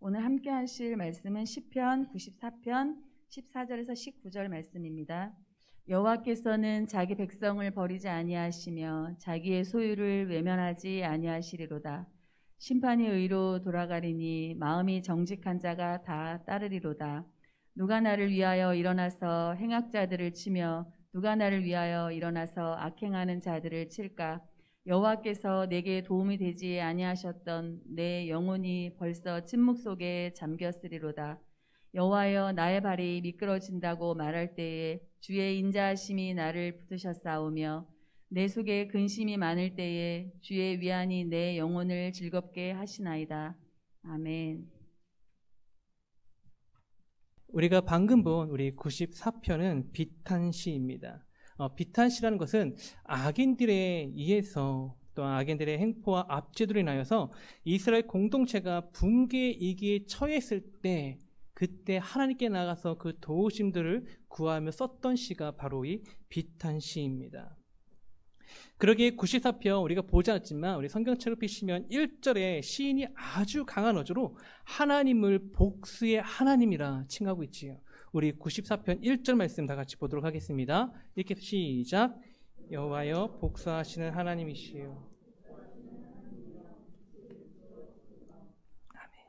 오늘 함께 하실 말씀은 시편 94편 14절에서 19절 말씀입니다. 여호와께서는 자기 백성을 버리지 아니하시며 자기의 소유를 외면하지 아니하시리로다. 심판이 의로 돌아가리니 마음이 정직한 자가 다 따르리로다. 누가 나를 위하여 일어나서 행악자들을 치며 누가 나를 위하여 일어나서 악행하는 자들을 칠까? 여호와께서 내게 도움이 되지 아니하셨던 내 영혼이 벌써 침묵 속에 잠겼으리로다. 여호와여, 나의 발이 미끄러진다고 말할 때에 주의 인자하심이 나를 붙드셨사오며 내 속에 근심이 많을 때에 주의 위안이 내 영혼을 즐겁게 하시나이다. 아멘. 우리가 방금 본 우리 94편은 비탄시입니다. 비탄시라는 것은 악인들에 의해서 또 악인들의 행포와 압제들로 인하여서 이스라엘 공동체가 붕괴 위기에 처했을 때 그때 하나님께 나가서 그 도우심들을 구하며 썼던 시가 바로 이 비탄시입니다. 그러기에 94편 우리가 보지 않았지만 우리 성경책을 펴시면 1절에 시인이 아주 강한 어조로 하나님을 복수의 하나님이라 칭하고 있지요. 우리 94편 1절 말씀 다 같이 보도록 하겠습니다. 이렇게 시작. 여호와여, 복수하시는 하나님이시여. 아멘.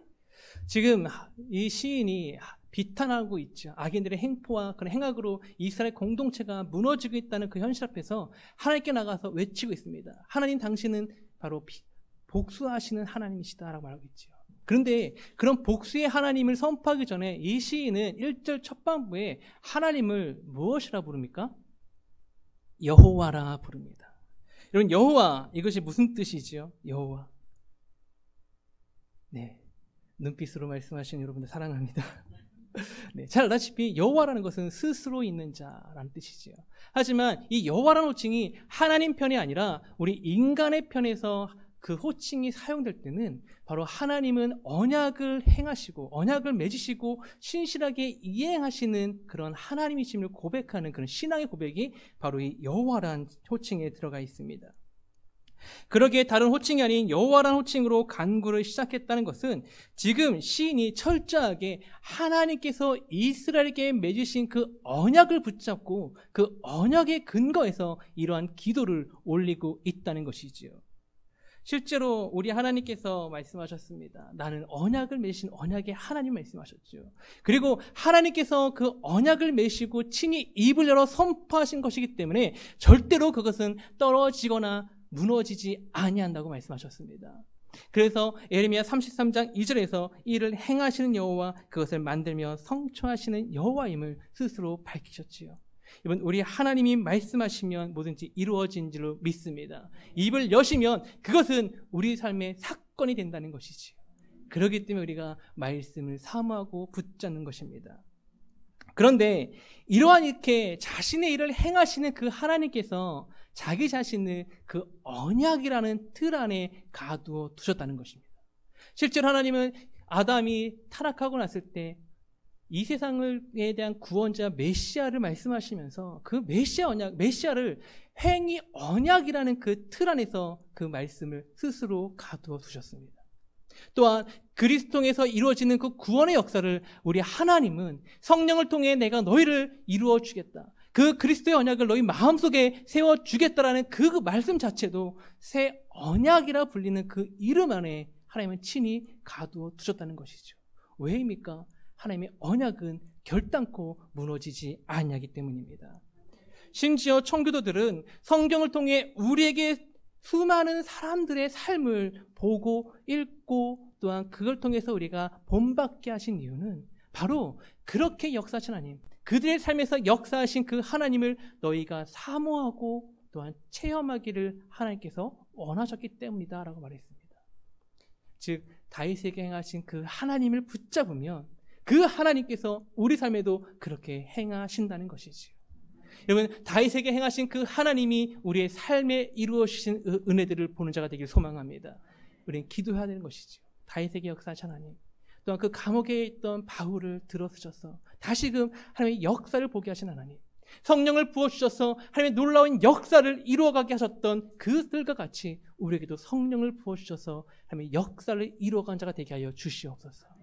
지금 이 시인이 비탄하고 있죠. 악인들의 행포와 그런 행악으로 이스라엘 공동체가 무너지고 있다는 그 현실 앞에서 하나님께 나가서 외치고 있습니다. 하나님, 당신은 바로 복수하시는 하나님이시다라고 말하고 있죠. 그런데 그런 복수의 하나님을 선포하기 전에 이 시인은 1절 첫반부에 하나님을 무엇이라 부릅니까? 여호와라 부릅니다. 여러분, 여호와, 이것이 무슨 뜻이지요? 여호와. 네, 눈빛으로 말씀하시는 여러분들 사랑합니다. 네, 잘 알다시피 여호와라는 것은 스스로 있는 자라는 뜻이지요. 하지만 이 여호와라는 호칭이 하나님 편이 아니라 우리 인간의 편에서 그 호칭이 사용될 때는 바로 하나님은 언약을 행하시고 언약을 맺으시고 신실하게 이행하시는 그런 하나님이심을 고백하는 그런 신앙의 고백이 바로 이 여호와라는 호칭에 들어가 있습니다. 그러기에 다른 호칭이 아닌 여호와라는 호칭으로 간구를 시작했다는 것은 지금 시인이 철저하게 하나님께서 이스라엘에게 맺으신 그 언약을 붙잡고 그 언약의 근거에서 이러한 기도를 올리고 있다는 것이지요. 실제로 우리 하나님께서 말씀하셨습니다. 나는 언약을 맺으신 언약의 하나님 말씀하셨죠. 그리고 하나님께서 그 언약을 맺으시고 친히 입을 열어 선포하신 것이기 때문에 절대로 그것은 떨어지거나 무너지지 아니한다고 말씀하셨습니다. 그래서 예레미야 33장 2절에서 이를 행하시는 여호와, 그것을 만들며 성취하시는 여호와임을 스스로 밝히셨지요. 여러분, 우리 하나님이 말씀하시면 뭐든지 이루어진 줄로 믿습니다. 입을 여시면 그것은 우리 삶의 사건이 된다는 것이지요. 그렇기 때문에 우리가 말씀을 사모하고 붙잡는 것입니다. 그런데 이러한 이렇게 자신의 일을 행하시는 그 하나님께서 자기 자신을 그 언약이라는 틀 안에 가두어 두셨다는 것입니다. 실제로 하나님은 아담이 타락하고 났을 때 이 세상에 대한 구원자 메시아를 말씀하시면서 그 메시아 언약, 메시아를 행위 언약이라는 그 틀 안에서 그 말씀을 스스로 가두어 두셨습니다. 또한 그리스도에서 이루어지는 그 구원의 역사를 우리 하나님은 성령을 통해 내가 너희를 이루어 주겠다, 그 그리스도의 언약을 너희 마음속에 세워주겠다라는 그 말씀 자체도 새 언약이라 불리는 그 이름 안에 하나님은 친히 가두어 두셨다는 것이죠. 왜입니까? 하나님의 언약은 결단코 무너지지 아니하기 때문입니다. 심지어 청교도들은 성경을 통해 우리에게 수많은 사람들의 삶을 보고 읽고 또한 그걸 통해서 우리가 본받게 하신 이유는 바로 그렇게 역사하신 하나님, 그들의 삶에서 역사하신 그 하나님을 너희가 사모하고 또한 체험하기를 하나님께서 원하셨기 때문이다 라고 말했습니다. 즉 다윗에게 행하신 그 하나님을 붙잡으면 그 하나님께서 우리 삶에도 그렇게 행하신다는 것이지요. 여러분, 다윗에게 행하신 그 하나님이 우리의 삶에 이루어 주신 은혜들을 보는 자가 되길 소망합니다. 우리는 기도해야 되는 것이죠. 다윗에게 역사하신 하나님, 또한 그 감옥에 있던 바울을 들어쓰셔서 다시금 하나님의 역사를 보게 하신 하나님, 성령을 부어주셔서 하나님의 놀라운 역사를 이루어가게 하셨던 그들과 같이 우리에게도 성령을 부어주셔서 하나님의 역사를 이루어간 자가 되게 하여 주시옵소서.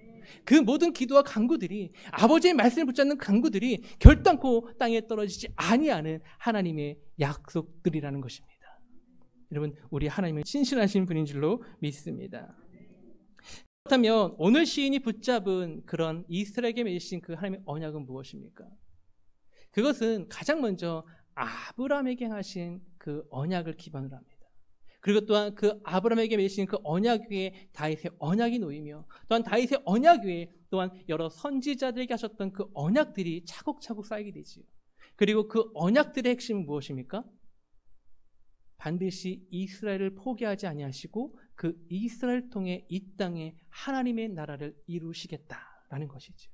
그 모든 기도와 간구들이 아버지의 말씀을 붙잡는 간구들이 결단코 땅에 떨어지지 아니하는 하나님의 약속들이라는 것입니다. 여러분, 우리 하나님은 신실하신 분인 줄로 믿습니다. 그렇다면 오늘 시인이 붙잡은 그런 이스라엘에게 맺으신 그 하나님의 언약은 무엇입니까? 그것은 가장 먼저 아브라함에게 하신 그 언약을 기반으로 합니다. 그리고 또한 그 아브라함에게 맺으신 그 언약 위에 다윗의 언약이 놓이며, 또한 다윗의 언약 위에 또한 여러 선지자들에게 하셨던 그 언약들이 차곡차곡 쌓이게 되지요. 그리고 그 언약들의 핵심은 무엇입니까? 반드시 이스라엘을 포기하지 아니하시고 그 이스라엘 통해 이 땅에 하나님의 나라를 이루시겠다라는 것이죠.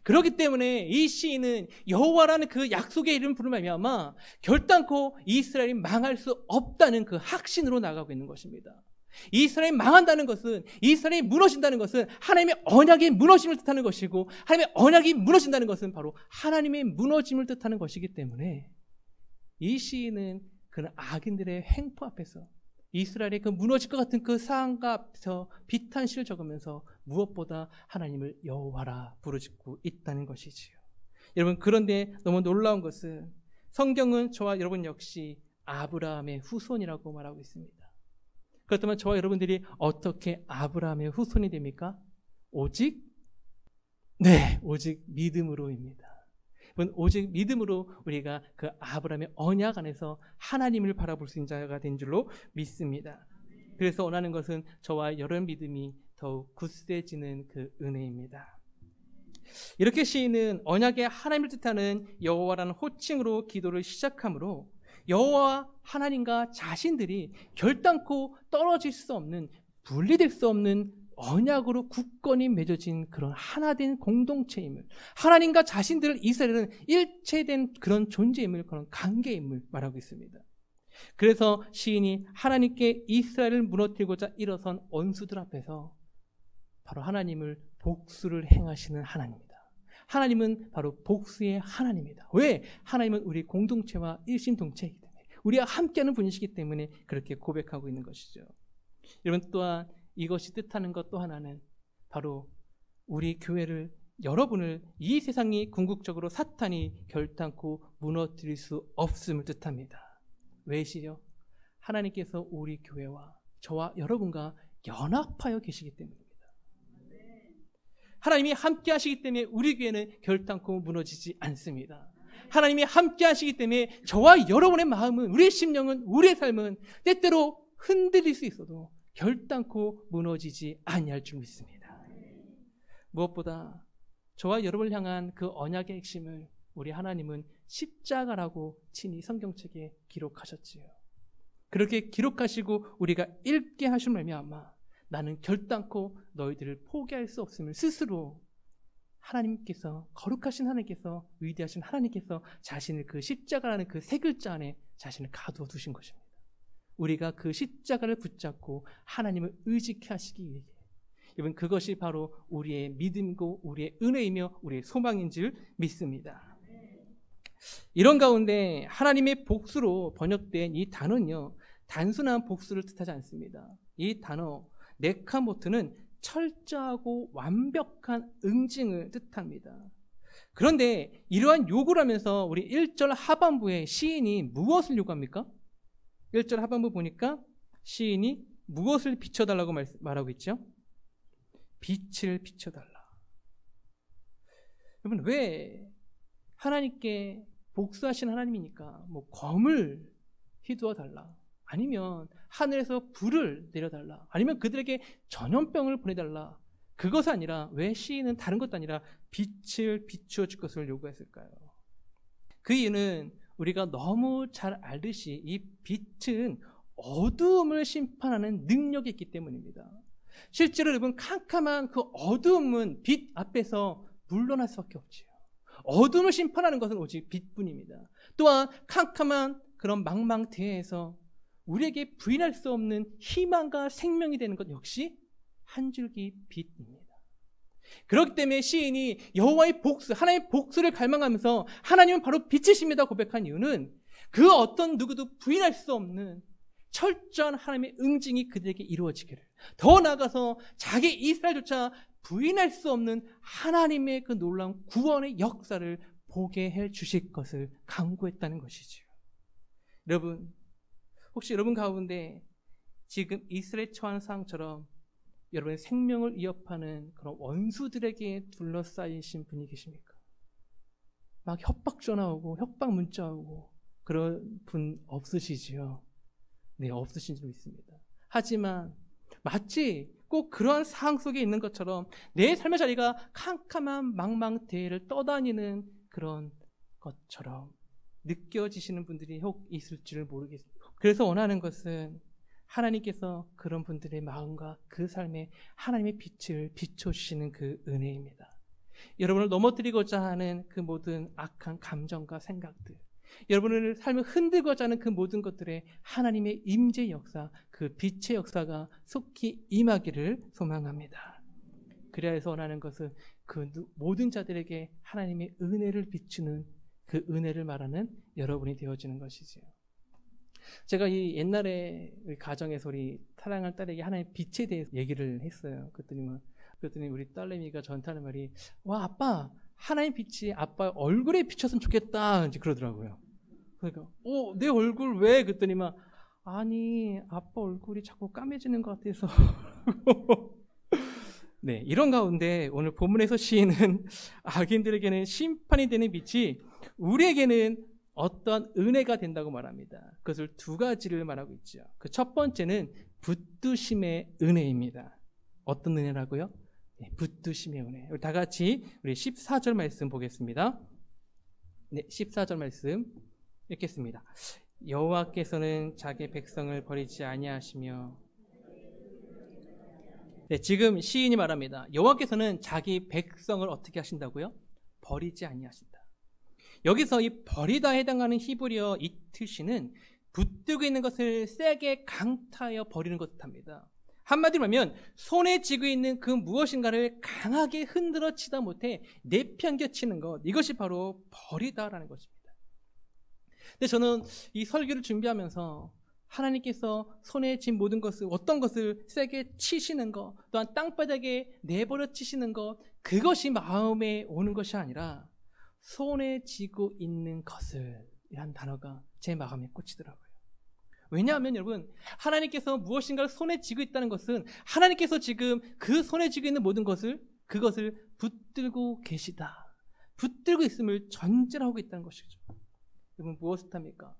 그렇기 때문에 이 시인은 여호와라는 그 약속의 이름 부르며 아마 결단코 이스라엘이 망할 수 없다는 그 확신으로 나가고 있는 것입니다. 이스라엘이 망한다는 것은, 이스라엘이 무너진다는 것은 하나님의 언약이 무너짐을 뜻하는 것이고, 하나님의 언약이 무너진다는 것은 바로 하나님의 무너짐을 뜻하는 것이기 때문에 이 시인은 그런 악인들의 횡포 앞에서, 이스라엘의 그 무너질 것 같은 그 상황과 앞에서 비탄시를 적으면서 무엇보다 하나님을 여호와라 부르짖고 있다는 것이지요. 여러분, 그런데 너무 놀라운 것은 성경은 저와 여러분 역시 아브라함의 후손이라고 말하고 있습니다. 그렇다면 저와 여러분들이 어떻게 아브라함의 후손이 됩니까? 오직 믿음으로입니다. 오직 믿음으로 우리가 그 아브라함의 언약 안에서 하나님을 바라볼 수 있는 자가 된 줄로 믿습니다. 그래서 원하는 것은 저와 여러분 믿음이 더욱 굳세지는 그 은혜입니다. 이렇게 시인은 언약의 하나님을 뜻하는 여호와라는 호칭으로 기도를 시작하므로 여호와 하나님과 자신들이 결단코 떨어질 수 없는, 분리될 수 없는 언약으로 굳건히 맺어진 그런 하나된 공동체임을, 하나님과 자신들 이스라엘은 일체된 그런 존재임을, 그런 관계임을 말하고 있습니다. 그래서 시인이 하나님께 이스라엘을 무너뜨리고자 일어선 원수들 앞에서 바로 하나님을 복수를 행하시는 하나님입니다. 하나님은 바로 복수의 하나님입니다. 왜? 하나님은 우리 공동체와 일심동체이기 때문에, 우리와 함께하는 분이시기 때문에 그렇게 고백하고 있는 것이죠. 여러분, 또한 이것이 뜻하는 것 또 하나는 바로 우리 교회를, 여러분을 이 세상이 궁극적으로 사탄이 결단코 무너뜨릴 수 없음을 뜻합니다. 왜시죠? 하나님께서 우리 교회와 저와 여러분과 연합하여 계시기 때문입니다. 하나님이 함께 하시기 때문에 우리 교회는 결단코 무너지지 않습니다. 하나님이 함께 하시기 때문에 저와 여러분의 마음은, 우리의 심령은, 우리의 삶은 때때로 흔들릴 수 있어도 결단코 무너지지 아니할 줄 믿습니다. 무엇보다 저와 여러분을 향한 그 언약의 핵심을 우리 하나님은 십자가라고 친히 성경책에 기록하셨지요. 그렇게 기록하시고 우리가 읽게 하신 말미암아 나는 결단코 너희들을 포기할 수 없음을 스스로 하나님께서, 거룩하신 하나님께서, 위대하신 하나님께서 자신을 그 십자가라는 그 세 글자 안에 자신을 가두어 두신 것입니다. 우리가 그 십자가를 붙잡고 하나님을 의지케 하시기 위해, 여러분, 그것이 바로 우리의 믿음이고 우리의 은혜이며 우리의 소망인 줄 믿습니다. 이런 가운데 하나님의 복수로 번역된 이 단어는요, 단순한 복수를 뜻하지 않습니다. 이 단어 네카모트는 철저하고 완벽한 응징을 뜻합니다. 그런데 이러한 요구를 하면서 우리 1절 하반부에 시인이 무엇을 요구합니까? 1절 하반부 보니까 시인이 무엇을 비춰달라고 말하고 있죠? 빛을 비춰달라. 여러분, 왜 하나님께 복수하신 하나님이니까 뭐 검을 휘두어 달라, 아니면 하늘에서 불을 내려달라, 아니면 그들에게 전염병을 보내달라, 그것이 아니라 왜 시인은 다른 것도 아니라 빛을 비추어 줄 것을 요구했을까요? 그 이유는 우리가 너무 잘 알듯이 이 빛은 어두움을 심판하는 능력이 있기 때문입니다. 실제로 여러분, 캄캄한 그 어두움은 빛 앞에서 물러날 수밖에 없지요. 어둠을 심판하는 것은 오직 빛뿐입니다. 또한 캄캄한 그런 망망대해에서 우리에게 부인할 수 없는 희망과 생명이 되는 것 역시 한 줄기 빛입니다. 그렇기 때문에 시인이 여호와의 복수, 하나님의 복수를 갈망하면서 하나님은 바로 빛이십니다 고백한 이유는 그 어떤 누구도 부인할 수 없는 철저한 하나님의 응징이 그들에게 이루어지기를, 더 나아가서 자기 이스라엘조차 부인할 수 없는 하나님의 그 놀라운 구원의 역사를 보게 해 주실 것을 강구했다는 것이지요. 여러분, 혹시 여러분 가운데 지금 이스라엘 처한 상황처럼 여러분의 생명을 위협하는 그런 원수들에게 둘러싸이신 분이 계십니까? 막 협박 전화 오고 협박 문자 오고 그런 분 없으시지요? 네, 없으신 줄 믿습니다. 하지만 마치 꼭 그러한 상황 속에 있는 것처럼 내 삶의 자리가 캄캄한 망망대해를 떠다니는 그런 것처럼 느껴지시는 분들이 혹 있을지를 모르겠습니다. 그래서 원하는 것은 하나님께서 그런 분들의 마음과 그 삶에 하나님의 빛을 비춰주시는 그 은혜입니다. 여러분을 넘어뜨리고자 하는 그 모든 악한 감정과 생각들, 여러분의 삶을 흔들고자 하는 그 모든 것들에 하나님의 임재 역사, 그 빛의 역사가 속히 임하기를 소망합니다. 그래야 해서 원하는 것은 그 모든 자들에게 하나님의 은혜를 비추는 그 은혜를 말하는 여러분이 되어지는 것이지요. 제가 이 옛날에 우리 가정에서 우리 사랑하는 딸에게 하나님의 빛에 대해서 얘기를 했어요. 그랬더니 우리 딸내미가 저한테 하는 말이, 와, 아빠, 하나님 빛이 아빠 얼굴에 비쳤으면 좋겠다. 이제 그러더라고요. 그러니까, 내 얼굴 왜? 그랬더니만, 아니, 아빠 얼굴이 자꾸 까매지는 것 같아서. 네, 이런 가운데 오늘 본문에서 시인은 악인들에게는 심판이 되는 빛이 우리에게는 어떤 은혜가 된다고 말합니다. 그것을 두 가지를 말하고 있죠. 그 첫 번째는 붙드심의 은혜입니다. 어떤 은혜라고요? 네, 붙드심의 은혜. 우리 다 같이 우리 14절 말씀 보겠습니다. 네, 14절 말씀 읽겠습니다. 여호와께서는 자기 백성을 버리지 아니하시며. 네, 지금 시인이 말합니다. 여호와께서는 자기 백성을 어떻게 하신다고요? 버리지 아니하신다. 여기서 이 버리다에 해당하는 히브리어 이 뜻은 붙들고 있는 것을 세게 강타하여 버리는 것을 뜻합니다. 한마디로 하면 손에 쥐고 있는 그 무엇인가를 강하게 흔들어 치다 못해 내팽겨치는 것, 이것이 바로 버리다라는 것입니다. 근데 저는 이 설교를 준비하면서 하나님께서 손에 쥔 모든 것을, 어떤 것을 세게 치시는 것, 또한 땅바닥에 내버려 치시는 것, 그것이 마음에 오는 것이 아니라 손에 쥐고 있는 것을 이란 단어가 제 마음에 꽂히더라고요. 왜냐하면 여러분, 하나님께서 무엇인가를 손에 쥐고 있다는 것은 하나님께서 지금 그 손에 쥐고 있는 모든 것을, 그것을 붙들고 계시다, 붙들고 있음을 전제로 하고 있다는 것이죠. 여러분, 무엇을 합니까?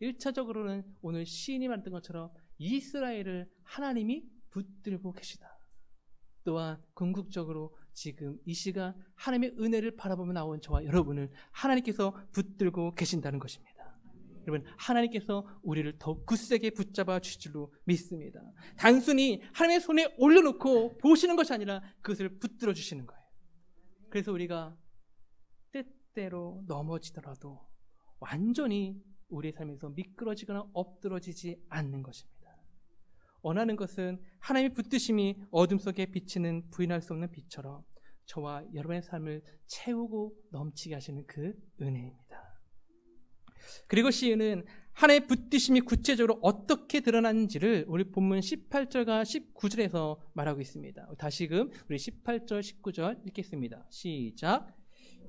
1차적으로는 오늘 시인이 만든 것처럼 이스라엘을 하나님이 붙들고 계시다. 또한 궁극적으로 지금 이 시간 하나님의 은혜를 바라보며 나온 저와 여러분을 하나님께서 붙들고 계신다는 것입니다. 여러분, 하나님께서 우리를 더 굳세게 붙잡아 주실 줄로 믿습니다. 단순히 하나님의 손에 올려놓고 보시는 것이 아니라 그것을 붙들어 주시는 거예요. 그래서 우리가 때때로 넘어지더라도 완전히 우리의 삶에서 미끄러지거나 엎드러지지 않는 것입니다. 원하는 것은 하나님의 붙드심이 어둠 속에 비치는 부인할 수 없는 빛처럼 저와 여러분의 삶을 채우고 넘치게 하시는 그 은혜입니다. 그리고 시인은 하나님의 붙드심이 구체적으로 어떻게 드러나는지를 우리 본문 18절과 19절에서 말하고 있습니다. 다시금 우리 18절, 19절 읽겠습니다. 시작.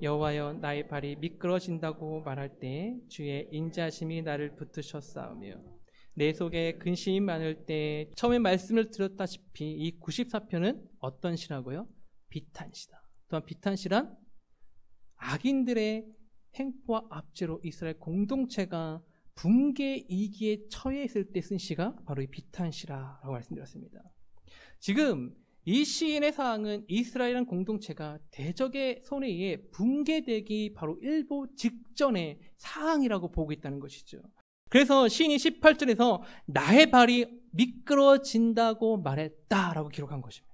여호와여, 나의 발이 미끄러진다고 말할 때 주의 인자심이 나를 붙드셨사오며 내 속에 근심이 많을 때, 처음에 말씀을 드렸다시피 이 94편은 어떤 시라고요? 비탄시다. 또한 비탄시란 악인들의 행포와 압제로 이스라엘 공동체가 붕괴 위기에 처해 있을 때 쓴 시가 바로 이 비탄시라고 말씀드렸습니다. 지금 이 시인의 사항은 이스라엘이라는 공동체가 대적의 손에 의해 붕괴되기 바로 일보 직전의 사항이라고 보고 있다는 것이죠. 그래서 시인이 18절에서 나의 발이 미끄러진다고 말했다라고 기록한 것입니다.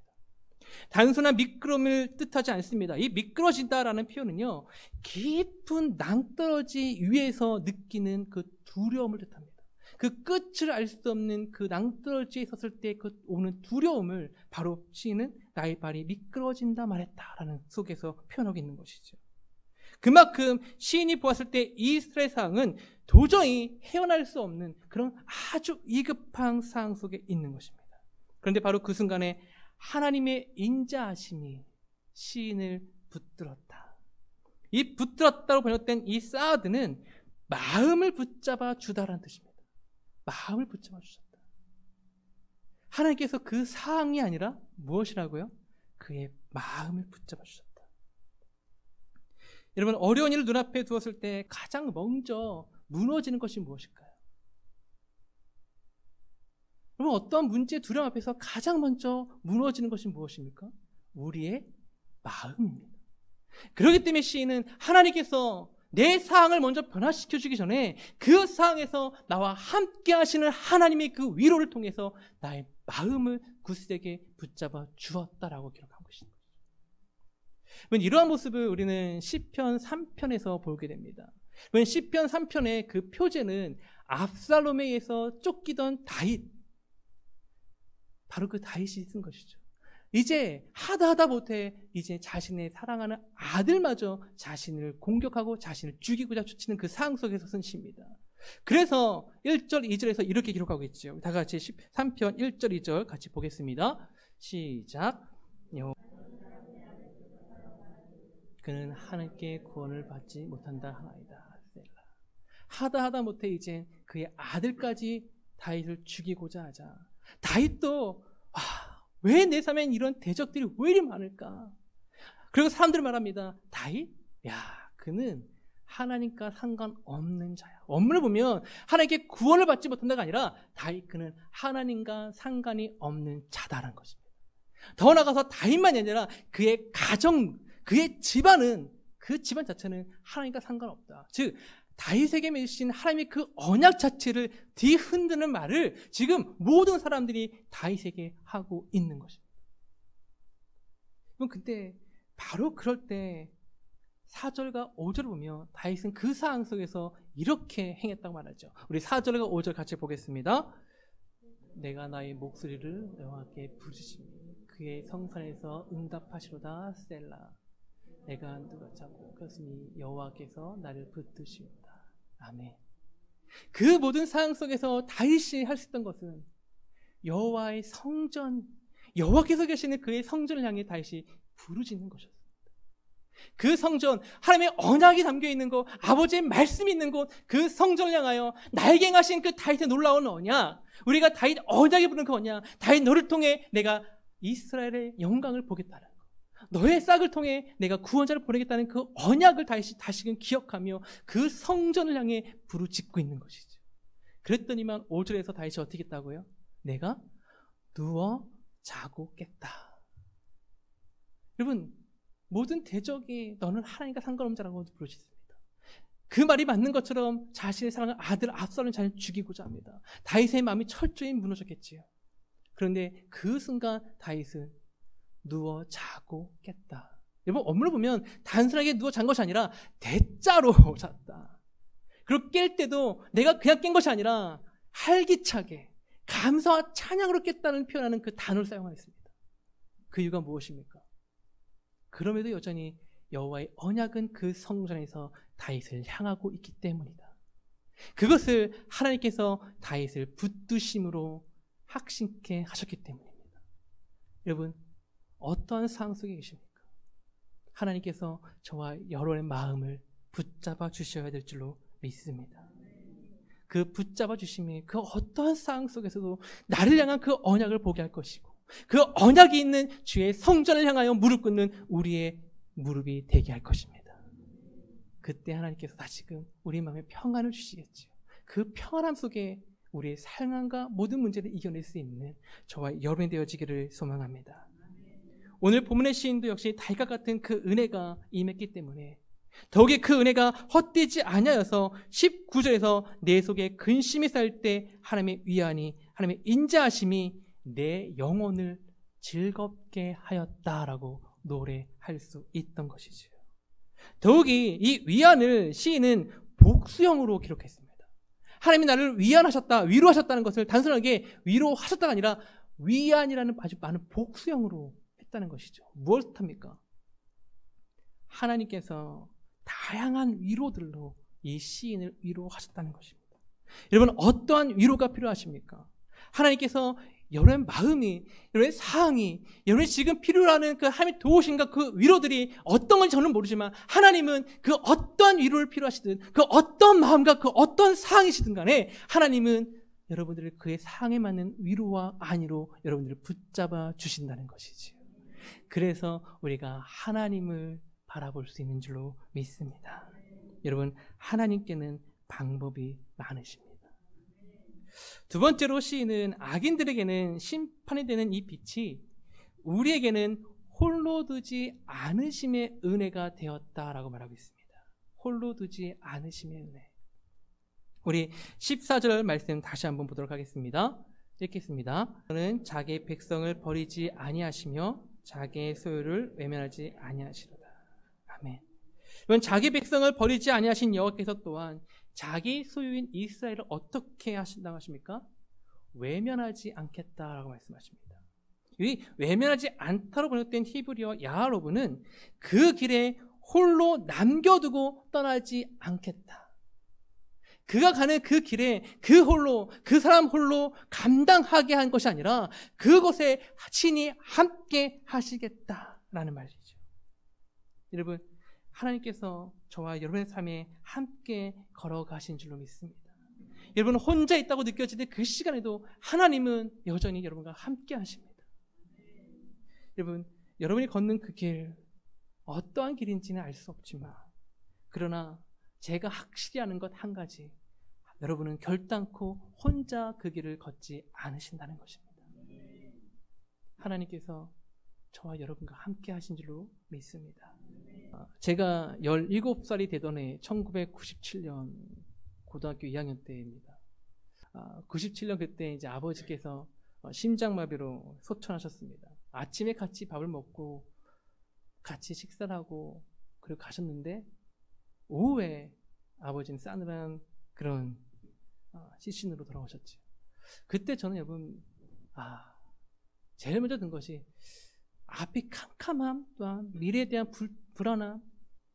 단순한 미끄럼을 뜻하지 않습니다. 이 미끄러진다라는 표현은요, 깊은 낭떠러지 위에서 느끼는 그 두려움을 뜻합니다. 그 끝을 알 수 없는 그 낭떠러지에 섰을 때 그 오는 두려움을 바로 시인은 나의 발이 미끄러진다 말했다라는 속에서 표현하고 있는 것이죠. 그만큼 시인이 보았을 때 이스라엘 상황은 도저히 헤어날 수 없는 그런 아주 위급한 상황 속에 있는 것입니다. 그런데 바로 그 순간에 하나님의 인자하심이 시인을 붙들었다. 이 붙들었다로 번역된 이 사드는 마음을 붙잡아 주다라는 뜻입니다. 마음을 붙잡아 주셨다. 하나님께서 그 사항이 아니라 무엇이라고요? 그의 마음을 붙잡아 주셨다. 여러분, 어려운 일을 눈앞에 두었을 때 가장 먼저 무너지는 것이 무엇일까요? 여러분, 어떠한 문제의 두려움 앞에서 가장 먼저 무너지는 것이 무엇입니까? 우리의 마음입니다. 그렇기 때문에 시인은 하나님께서 내 사항을 먼저 변화시켜 주기 전에 그 사항에서 나와 함께 하시는 하나님의 그 위로를 통해서 나의 마음을 굳세게 붙잡아 주었다라고 기록한 것입니다. 이러한 모습을 우리는 시편 3편에서 보게 됩니다. 시편 3편의 그 표제는 압살롬에 의해서 쫓기던 다윗, 바로 그 다윗이 쓴 것이죠. 이제 하다 못해 이제 자신의 사랑하는 아들마저 자신을 공격하고 자신을 죽이고자 쫓치는 그 상황 속에서 쓴 시입니다. 그래서 1절, 2절에서 이렇게 기록하고 있죠. 다 같이 3편 1절, 2절 같이 보겠습니다. 시작. 그는 하나님께 구원을 받지 못한다 하나이다. 하다 못해 이제 그의 아들까지 다윗을 죽이고자 하자. 다윗도 왜 내 삶엔 이런 대적들이 왜 이리 많을까? 그리고 사람들이 말합니다. 다윗? 그는 하나님과 상관없는 자야. 원문을 보면 하나님께 구원을 받지 못한다가 아니라 다윗 그는 하나님과 상관이 없는 자다라는 것입니다. 더 나아가서 다윗만이 아니라 그의 가정, 그의 집안은, 그 집안 자체는 하나님과 상관없다. 즉 다윗에게 맺으신 하나님의 그 언약 자체를 뒤흔드는 말을 지금 모든 사람들이 다윗에게 하고 있는 것입니다. 근데 바로 그럴 때 4절과 5절을 보면 다윗은 그 상황 속에서 이렇게 행했다고 말하죠. 우리 4절과 5절 같이 보겠습니다. 내가 나의 목소리를 여호와께 부르시니 그의 성산에서 응답하시로다 셀라. 내가 누가 잡고 그것이 여호와께서 나를 붙드시오다. 아멘. 그 모든 상황 속에서 다윗이 할 수 있던 것은 여호와의 성전, 여호와께서 계시는 그의 성전을 향해 다윗이 부르짖는 것이었습니다. 그 성전, 하나님의 언약이 담겨 있는 곳, 아버지의 말씀이 있는 곳, 그 성전을 향하여 나에게 행하신 그 다윗의 놀라운 언약, 우리가 다윗 언약에 부르는 그 언약, 다윗 너를 통해 내가 이스라엘의 영광을 보겠다는 것, 너의 싹을 통해 내가 구원자를 보내겠다는 그 언약을 다시금 기억하며 그 성전을 향해 부르짖고 있는 것이죠. 그랬더니만 5절에서 다윗이 어떻게 했다고요? 내가 누워 자고 깼다. 여러분, 모든 대적이 너는 하나님과 상관없는 자라고 부르짖습니다. 그 말이 맞는 것처럼 자신의 사랑하는 아들 압살롬을 자신을 죽이고자 합니다. 다윗의 마음이 철저히 무너졌겠지요. 그런데 그 순간 다윗은 누워 자고 깼다. 여러분, 원문을 보면 단순하게 누워 잔 것이 아니라 대자로 잤다. 그리고 깰 때도 내가 그냥 깬 것이 아니라 활기차게 감사와 찬양으로 깼다는 표현하는 그 단어를 사용하였습니다. 그 이유가 무엇입니까? 그럼에도 여전히 여호와의 언약은 그 성전에서 다윗을 향하고 있기 때문이다. 그것을 하나님께서 다윗을 붙드심으로 확신케 하셨기 때문입니다. 여러분, 어떠한 상황 속에 계십니까? 하나님께서 저와 여러분의 마음을 붙잡아 주셔야 될 줄로 믿습니다. 그 붙잡아 주심이 그 어떠한 상황 속에서도 나를 향한 그 언약을 보게 할 것이고, 그 언약이 있는 주의 성전을 향하여 무릎 꿇는 우리의 무릎이 되게 할 것입니다. 그때 하나님께서 다시금 우리 마음에 평안을 주시겠지요. 그 평안함 속에 우리의 삶과 모든 문제를 이겨낼 수 있는 저와 여러분이 되어지기를 소망합니다. 오늘 본문의 시인도 역시 다윗과 같은 그 은혜가 임했기 때문에 더욱이 그 은혜가 헛되지 아니하여서 19절에서 내 속에 근심이 쌓일 때 하나님의 위안이, 하나님의 인자하심이 내 영혼을 즐겁게 하였다라고 노래할 수 있던 것이죠. 더욱이 이 위안을 시인은 복수형으로 기록했습니다. 하나님이 나를 위안하셨다, 위로하셨다는 것을 단순하게 위로하셨다가 아니라 위안이라는 아주 많은 복수형으로 했다는 것이죠. 무엇을 합니까? 하나님께서 다양한 위로들로 이 시인을 위로하셨다는 것입니다. 여러분, 어떠한 위로가 필요하십니까? 하나님께서 여러분의 마음이, 여러분의 사항이, 여러분이 지금 필요로 하는 그 하나님의 도우심과 그 위로들이 어떤 건지 저는 모르지만 하나님은 그 어떠한 위로를 필요하시든 그 어떤 마음과 그 어떤 사항이시든 간에 하나님은 여러분들을 그의 사항에 맞는 위로와 안위로 여러분들을 붙잡아 주신다는 것이지요. 그래서 우리가 하나님을 바라볼 수 있는 줄로 믿습니다. 여러분, 하나님께는 방법이 많으십니다. 두 번째로 시인은 악인들에게는 심판이 되는 이 빛이 우리에게는 홀로 두지 않으심의 은혜가 되었다라고 말하고 있습니다. 홀로 두지 않으심의 은혜. 우리 14절 말씀 다시 한번 보도록 하겠습니다. 읽겠습니다. 저는 자기의 백성을 버리지 아니하시며 자기의 소유를 외면하지 아니하시로다. 아멘. 이번 자기 백성을 버리지 아니하신 여호와께서 또한 자기 소유인 이스라엘을 어떻게 하신다고 하십니까? 외면하지 않겠다라고 말씀하십니다. 이 외면하지 않다로 번역된 히브리어 야하로브는 그 길에 홀로 남겨두고 떠나지 않겠다. 그가 가는 그 길에 그 사람 홀로 감당하게 한 것이 아니라 그곳에 친히 함께 하시겠다라는 말이죠. 여러분, 하나님께서 저와 여러분의 삶에 함께 걸어가신 줄로 믿습니다. 여러분 혼자 있다고 느껴지는 그 시간에도 하나님은 여전히 여러분과 함께 하십니다. 여러분, 여러분이 걷는 그 길, 어떠한 길인지는 알 수 없지만 그러나 제가 확실히 아는 것 한 가지, 여러분은 결단코 혼자 그 길을 걷지 않으신다는 것입니다. 하나님께서 저와 여러분과 함께 하신 줄로 믿습니다. 제가 17살이 되던 해 1997년 고등학교 2학년 때입니다. 97년 그때 이제 아버지께서 심장마비로 소천하셨습니다. 아침에 같이 밥을 먹고 같이 식사를 하고 그리고 가셨는데 오후에 아버지는 싸늘한 그런 시신으로 돌아오셨죠. 그때 저는 여러분 제일 먼저 든 것이 앞이 캄캄함 또한 미래에 대한 불안함,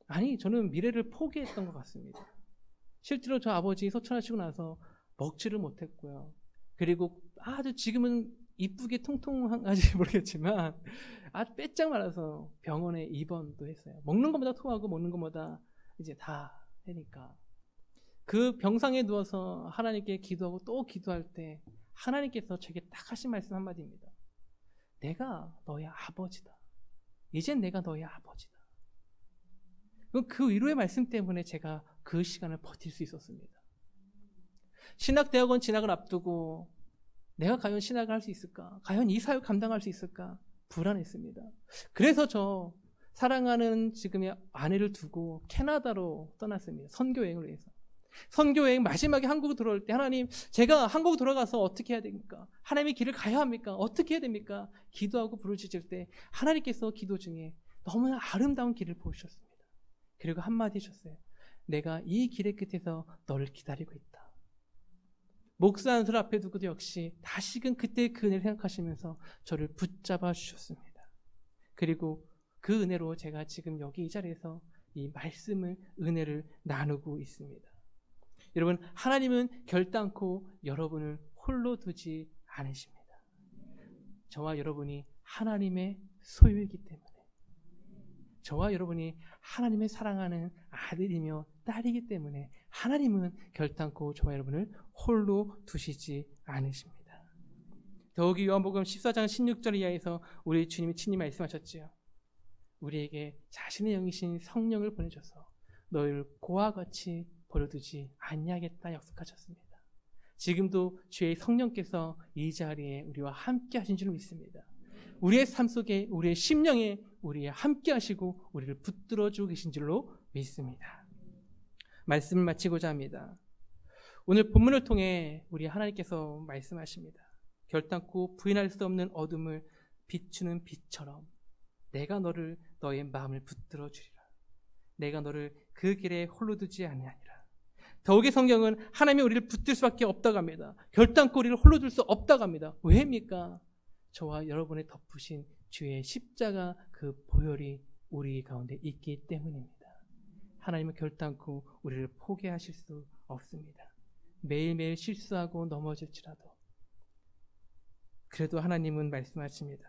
아니 저는 미래를 포기했던 것 같습니다. 실제로 저 아버지 소천하시고 나서 먹지를 못했고요. 그리고 아주 지금은 이쁘게 통통한지 모르겠지만 아주 빼짝 말라서 병원에 입원도 했어요. 먹는 것보다 토하고 먹는 것보다 이제 다 되니까 그 병상에 누워서 하나님께 기도하고 또 기도할 때 하나님께서 저에게 딱 하신 말씀 한마디입니다. 내가 너의 아버지다. 이젠 내가 너의 아버지다. 그 위로의 말씀 때문에 제가 그 시간을 버틸 수 있었습니다. 신학대학원 진학을 앞두고 내가 과연 신학을 할 수 있을까? 과연 이 사역 감당할 수 있을까? 불안했습니다. 그래서 저 사랑하는 지금의 아내를 두고 캐나다로 떠났습니다. 선교여행을 위해서. 선교여행 마지막에 한국 들어올 때 하나님, 제가 한국 들어가서 어떻게 해야 됩니까? 하나님의 길을 가야 합니까? 어떻게 해야 됩니까? 기도하고 부르짖을 때 하나님께서 기도 중에 너무나 아름다운 길을 보여주셨습니다. 그리고 한마디 해주셨어요. 내가 이 길의 끝에서 너를 기다리고 있다. 목사 안수를 앞에 두고도 역시 다시금 그때 그 은혜를 생각하시면서 저를 붙잡아 주셨습니다. 그리고 그 은혜로 제가 지금 여기 이 자리에서 이 말씀을, 은혜를 나누고 있습니다. 여러분, 하나님은 결단코 여러분을 홀로 두지 않으십니다. 저와 여러분이 하나님의 소유이기 때문에, 저와 여러분이 하나님의 사랑하는 아들이며 딸이기 때문에 하나님은 결단코 저와 여러분을 홀로 두시지 않으십니다. 더욱이 요한복음 14장 16절 이하에서 우리 주님이 친히 말씀하셨지요. 우리에게 자신의 영이신 성령을 보내줘서 너희를 고와 같이 버려두지 아니하겠다 약속하셨습니다. 지금도 주의 성령께서 이 자리에 우리와 함께 하신 줄 믿습니다. 우리의 삶 속에, 우리의 심령에 우리와 함께 하시고 우리를 붙들어주고 계신 줄로 믿습니다. 말씀을 마치고자 합니다. 오늘 본문을 통해 우리 하나님께서 말씀하십니다. 결단코 부인할 수 없는 어둠을 비추는 빛처럼 내가 너의 마음을 붙들어 주리라. 내가 너를 그 길에 홀로 두지 아니하니라. 더욱이 성경은 하나님이 우리를 붙들 수밖에 없다고 합니다. 결단코 우리를 홀로 둘 수 없다고 합니다. 왜입니까? 저와 여러분의 덮으신 주의 십자가 그 보혈이 우리 가운데 있기 때문입니다. 하나님은 결단코 우리를 포기하실 수 없습니다. 매일매일 실수하고 넘어질지라도 그래도 하나님은 말씀하십니다.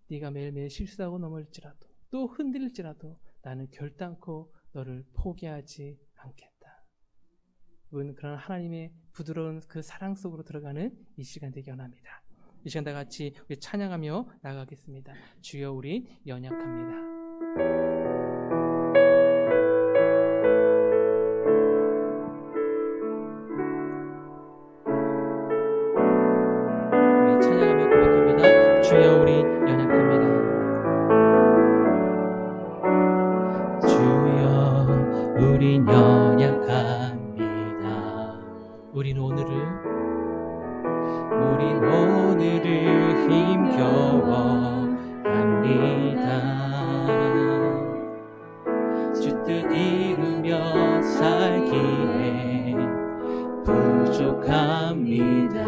네가 매일매일 실수하고 넘어질지라도 또 흔들릴지라도 나는 결단코 너를 포기하지 않겠다. 여러분, 그런 하나님의 부드러운 그 사랑 속으로 들어가는 이 시간 되기 원합니다. 이 시간 다 같이 우리 찬양하며 나가겠습니다. 주여 우린 연약합니다. 주여 우리 연약합니다. 주여 우린 연약합니다. 우린 오늘을 힘겨워합니다. 주 뜻 이루며 살기에 부족합니다.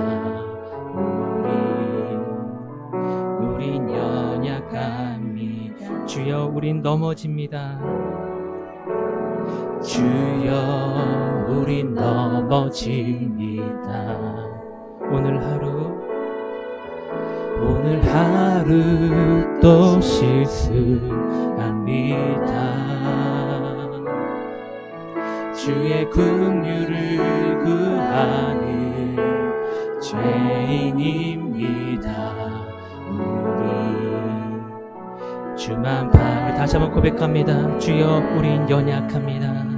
우린 연약합니다. 주여 우린 넘어집니다. 주여 우린 넘어집니다. 오늘 하루 또 실수합니다. 주의 긍휼을 구하는 죄인입니다. 주만 바라 다시 한번 고백합니다. 주여 우린 연약합니다.